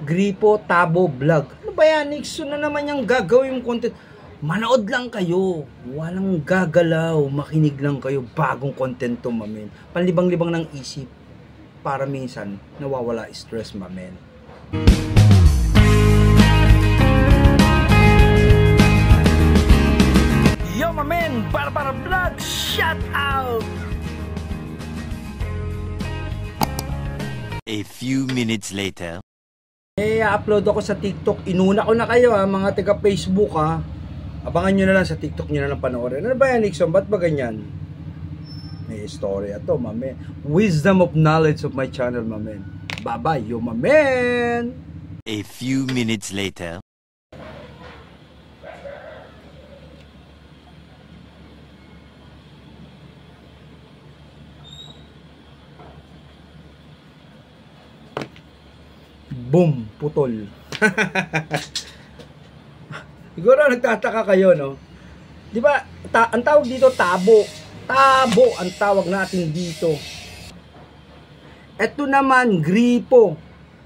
Gripo Tabo Vlog. Ano ba yan, Nixon na naman yung gagawin yung content? Manood lang kayo. Walang gagalaw. Makinig lang kayo. Bagong content to, mamen. Panlibang-libang ng isip. Para minsan, nawawala stress, mamen. Yo, mamen! Para vlog! Shout out! A few minutes later. upload ako sa TikTok. Inuna ko na kayo mga taga Facebook Abangan nyo na lang sa TikTok nyo na lang panoorin. Ano ba yan, Nixon? Ba't ba ganyan? May istorya to, mamen. Wisdom of knowledge of my channel, mamen. Bye-bye, yo, mamen! A few minutes later. Boom! Putol. Siguro nagtataka kayo, no? Di ba, ang tawag dito, tabo. Tabo ang tawag natin dito. Ito naman, gripo.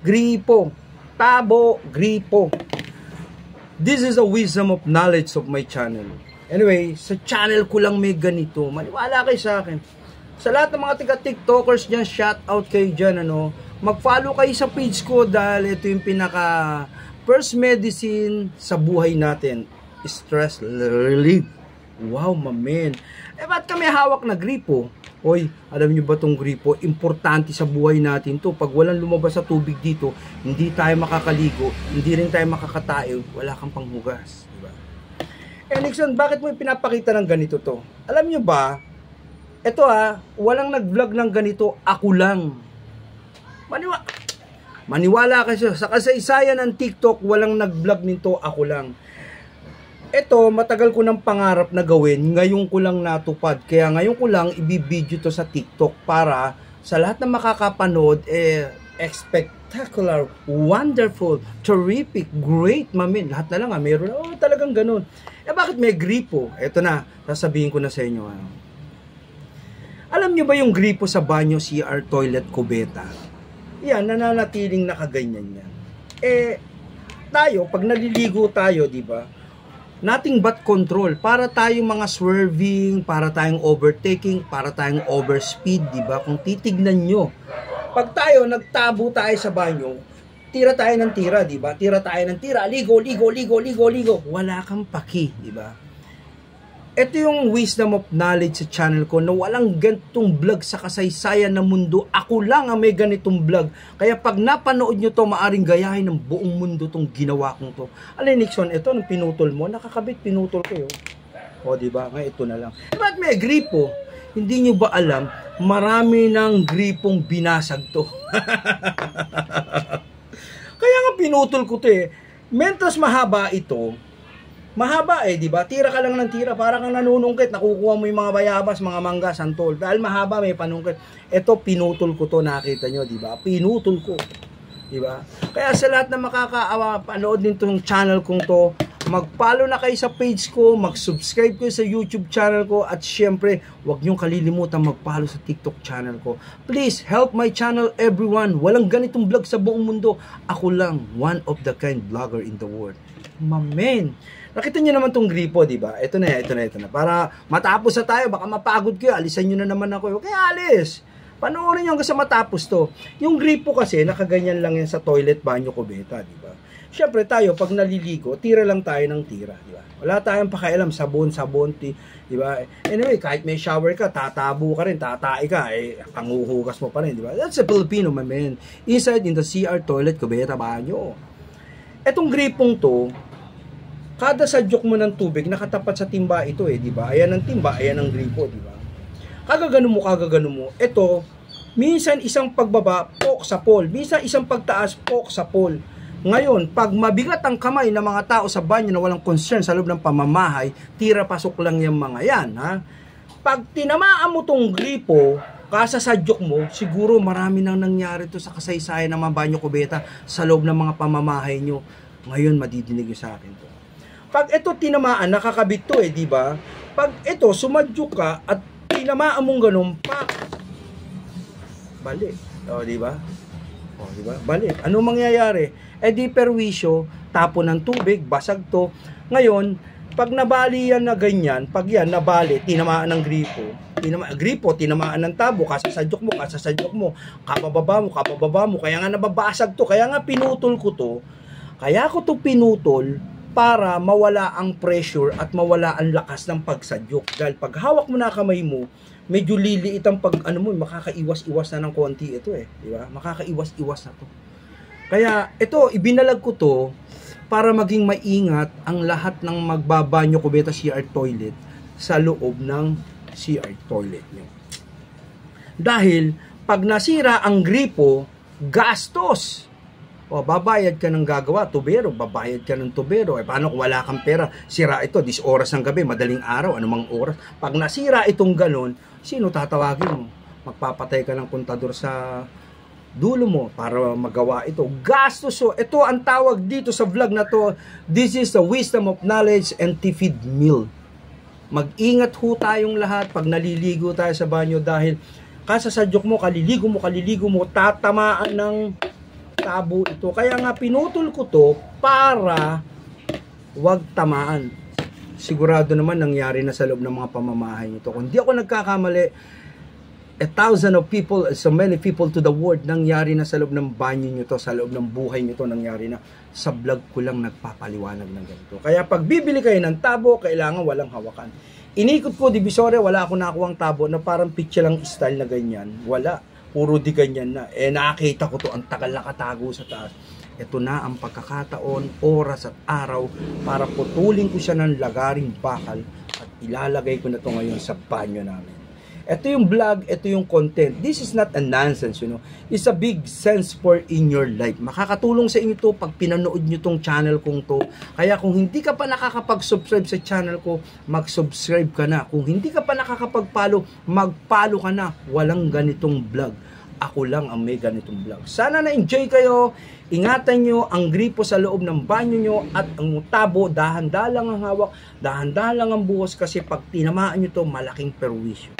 Gripo. Tabo, gripo. This is a wisdom of knowledge of my channel. Anyway, sa channel ko lang may ganito. Maniwala kayo sa akin. Sa lahat ng mga taga-tiktokers dyan, shout out kayo dyan, mag-follow kayo sa page ko dahil ito yung pinaka first medicine sa buhay natin. Stress relief. Wow, mamen. Ba't kami hawak na gripo? Hoy, alam nyo ba tong gripo? Importante sa buhay natin to. Pag walang lumabas sa tubig dito, hindi tayo makakaligo, hindi rin tayo makakatayo, wala kang panghugas. Diba? Nixon, bakit mo pinapakita ng ganito to? Alam nyo ba, ito walang nag-vlog ng ganito, ako lang. Maniwala kasi sa kasaysayan ng TikTok, walang nag-vlog nito, ako lang. Ito, matagal ko ng pangarap na gawin, ngayon ko lang natupad. Kaya ngayon ko lang ibibideo to sa TikTok para sa lahat na makakapanood, spectacular, wonderful, terrific, great, mamin. Lahat na lang meron. Talagang ganun. Bakit may gripo? Ito na, sasabihin ko na sa inyo. Alam nyo ba yung gripo sa banyo, CR, toilet, kubeta? Yan, nananatiling nakaganyan yan. Tayo, pag naliligo tayo, di ba? Nothing but control. Para tayong mga swerving, para tayong overtaking, para tayong overspeed, di ba? Kung titignan nyo, pag tayo, nagtabo tayo sa banyo, tira tayo ng tira, di ba? Tira tayo ng tira, ligo, ligo, ligo, ligo, ligo. Wala kang paki, di ba? Ito yung wisdom of knowledge sa channel ko na walang ganitong vlog sa kasaysayan ng mundo. Ako lang ang may ganitong vlog. Kaya pag napanood nyo to, maaring gayahin ng buong mundo tong ginawa kong to. Alin, Nixon, ito nung pinutol mo, nakakabit, pinutol ko yun. O, diba? Ngayon, ito na lang. Ba't may gripo? Hindi nyo ba alam, marami ng gripong binasag to. Kaya nga pinutol ko to Mentas mahaba ito, mahaba di ba? Tira ka lang ng tira, para kang nanunungkit, nakukuha mo yung mga bayabas, mga mangga, santol. Dahil mahaba, may panungkit. Ito, pinutol ko to, nakita nyo, di ba? Pinutol ko. Di ba? Kaya sa lahat na makakapanood din tong channel kong to, mag-follow na kayo sa page ko, mag-subscribe kayo sa YouTube channel ko, at syempre, huwag nyong kalilimutan mag-follow sa TikTok channel ko. Please, help my channel, everyone. Walang ganitong vlog sa buong mundo. Ako lang, one of the kind vlogger in the world. Mamen. Nakita nyo naman tong gripo, di ba? Ito na. Para matapos na tayo, baka mapagod kayo, alisan nyo na naman ako. Okay, alis. Panoorin nyo hanggang sa matapos to. Yung gripo kasi, nakaganyan lang yan sa toilet, banyo, kubeta, di ba? Siyempre tayo, pag naliligo, tira lang tayo ng tira, di ba? Wala tayong pakialam, sabon, di ba? Anyway, kahit may shower ka, tatabo ka rin, tatai ka, panguhugas mo pa rin, di ba? That's a Filipino, my man. Inside in the CR, toilet, kubeta, banyo. Etong gripong to, kada sadyok mo ng tubig, nakatapat sa timba ito di ba? Ayan ang timba, ayan ang gripo, di ba? Kagagano mo. Ito, minsan isang pagbaba, pok sa pole. Minsan isang pagtaas, pok sa pole. Ngayon, pag mabigat ang kamay ng mga tao sa banyo na walang concern sa loob ng pamamahay, tira pasok lang yung mga yan, Pag tinamaan mo tong gripo, kasasadyok mo, siguro marami nang nangyari to sa kasaysayan ng mga banyo kubeta sa loob ng mga pamamahay nyo. Ngayon, madidinig sa akin to. Pag ito tinamaan, nakakabit to di ba? Pag ito, sumadyok ka at tinamaan mong ganun, pak! Bali. Di ba? O, di ba? Balik. Ano mangyayari? Eh di perwisyo, tapo ng tubig, basag to. Ngayon, pag nabali yan na ganyan, pag yan nabali, tinamaan ng gripo, tinamaan ng tabo, kasasadyok mo, kabababa mo, kaya nga nababasag to, kaya nga pinutol ko to, kaya ko to pinutol, para mawala ang pressure at mawala ang lakas ng pagsadyok. Dahil pag hawak mo na kamay mo, medyo liliit ang pag, makakaiwas-iwas na ng konti ito di ba? Makakaiwas-iwas na to. Kaya ito, ibinalag ko to, para maging maingat ang lahat ng magbabanyo kubeta CR toilet sa loob ng CR toilet nyo. Dahil pag nasira ang gripo, gastos. O, babayad ka ng gagawa, tubero, babayad ka ng tubero. Paano kung wala kang pera? Sira ito, 10 oras ng gabi, madaling araw, anumang oras. Pag nasira itong galon, sino tatawagin mo? Magpapatay ka ng kontador sa dulo mo para magawa ito. Gastos. So, ito ang tawag dito sa vlog na to. This is the wisdom of knowledge and Tifid meal. Mag-ingat ho tayong lahat pag naliligo tayo sa banyo dahil kasasadyok mo, kaliligo mo, tatamaan ng tabo ito. Kaya nga pinutol ko to para wag tamaan. Sigurado naman nangyari na sa loob ng mga pamamahay nito. Kung di ako nagkakamali, 1,000 of people, so many people to the world, nangyari na sa loob ng banyo nyo to, sa loob ng buhay nyo to, nangyari na. Sa vlog ko lang nagpapaliwanag ng ganito. Kaya pag bibili kayo ng tabo, kailangan walang hawakan. Inikot ko, Divisoria, wala ako nakuhang tabo na parang picture lang style na ganyan. Wala. Puro di ganyan na. Nakita ko to, ang tagal nakatago sa taas. Ito na ang pagkakataon, oras at araw para putulin ko siya ng lagaring bakal at ilalagay ko na to ngayon sa banyo namin. Ito yung vlog, ito yung content. This is not a nonsense, It's a big sense for in your life. Makakatulong sa inyo to pag pinanood nyo tong channel kong to. Kaya kung hindi ka pa nakakapag-subscribe sa channel ko, mag-subscribe ka na. Kung hindi ka pa nakakapag-follow, mag-follow ka na. Walang ganitong vlog. Ako lang ang may ganitong vlog. Sana na-enjoy kayo. Ingatan nyo ang gripo sa loob ng banyo nyo at ang tabo, dahan-dahan lang ang hawak, dahan-dahan lang ang buhos kasi pag tinamaan nyo to, malaking perwisyo.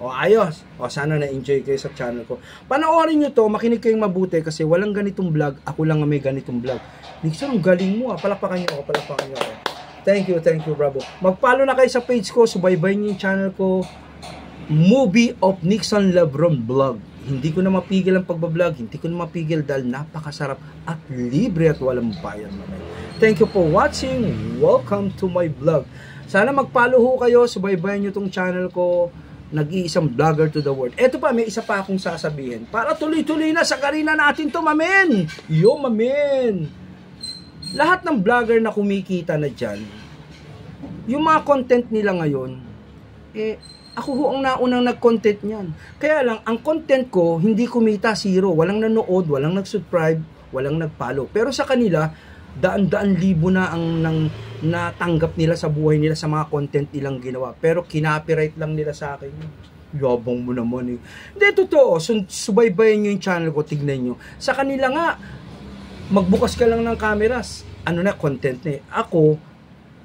O ayos, sana na-enjoy kayo sa channel ko. Panoorin nyo to, makinig kayong mabuti kasi walang ganitong vlog, ako lang ang may ganitong vlog. Nixon, ang galing mo palakpakan nyo ako. Thank you bravo. Mag-follow na kayo sa page ko, subaybayin nyo yung channel ko, Movie of Nixon Lebron Vlog. Hindi ko na mapigil ang pagbablog, hindi ko na mapigil dahil napakasarap at libre at walang bayan. Thank you for watching, welcome to my vlog. Sana mag-follow ho kayo, subaybayin nyo tong channel ko, nag-iisang vlogger to the world. Eto pa, may isa pa akong sasabihin. Para tuloy-tuloy na sa karina natin to, mamen! Yo, mamen! Lahat ng vlogger na kumikita na dyan, yung mga content nila ngayon, ako ho ang naunang nag-content niyan. Kaya lang, ang content ko, hindi kumita, zero. Walang nanood, walang nag-subscribe, walang nag-follow. Pero sa kanila, daan-daan libo na ang natanggap nila sa buhay nila sa mga content nilang ginawa. Pero kinopyright lang nila sa akin. Yabang mo naman Hindi, totoo. Subaybayan nyo yung channel ko, tignan nyo. Sa kanila nga, magbukas ka lang ng cameras. Content na Ako,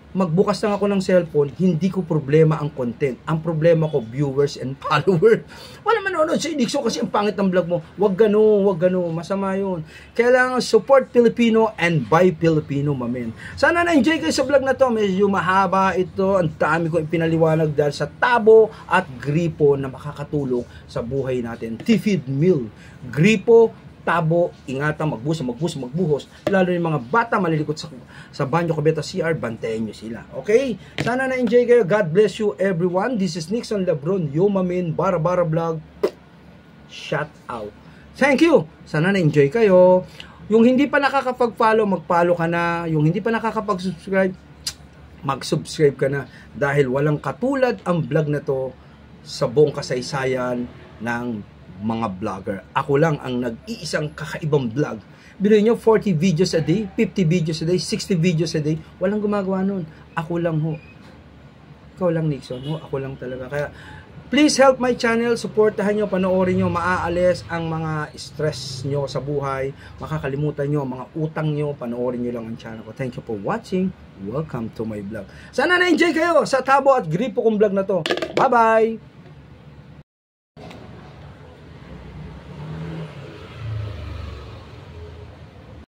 magbukas lang ako ng cellphone, hindi ko problema ang content. Ang problema ko, viewers and followers. Wala manonood si Dixon kasi ang pangit ng vlog mo. Wag gano, masama yun. Kailangan support Filipino and buy Filipino, mamen. Sana na-enjoy kayo sa vlog na to. Medyo mahaba ito. Ang dami ko ipinaliwanag dahil sa tabo at gripo na makakatulong sa buhay natin. Tifid meal. Gripo, tabo, ingatan, magbuhos, lalo yung mga bata malilikot sa banyo kubeta CR, bantayan nyo sila. Okay? Sana na-enjoy kayo. God bless you everyone. This is Nixon Lebron, Yomamin, Bara Vlog. Shout out. Thank you. Sana na-enjoy kayo. Yung hindi pa nakakapag-follow, mag-follow ka na. Yung hindi pa nakakapag-subscribe, mag-subscribe ka na. Dahil walang katulad ang vlog na to sa buong kasaysayan ng mga vlogger. Ako lang ang nag-iisang kakaibang vlog. Biruin nyo, 40 videos a day, 50 videos a day, 60 videos a day. Walang gumagawa nun. Ako lang ho. Ikaw lang, Nixon. Ho? Ako lang talaga. Kaya, please help my channel. Supportahan nyo, panoorin nyo. Maaalis ang mga stress nyo sa buhay. Makakalimutan nyo, mga utang nyo. Panoorin nyo lang ang channel ko. Thank you for watching. Welcome to my vlog. Sana na-enjoy kayo sa tabo at gripo kong vlog na to. Bye-bye!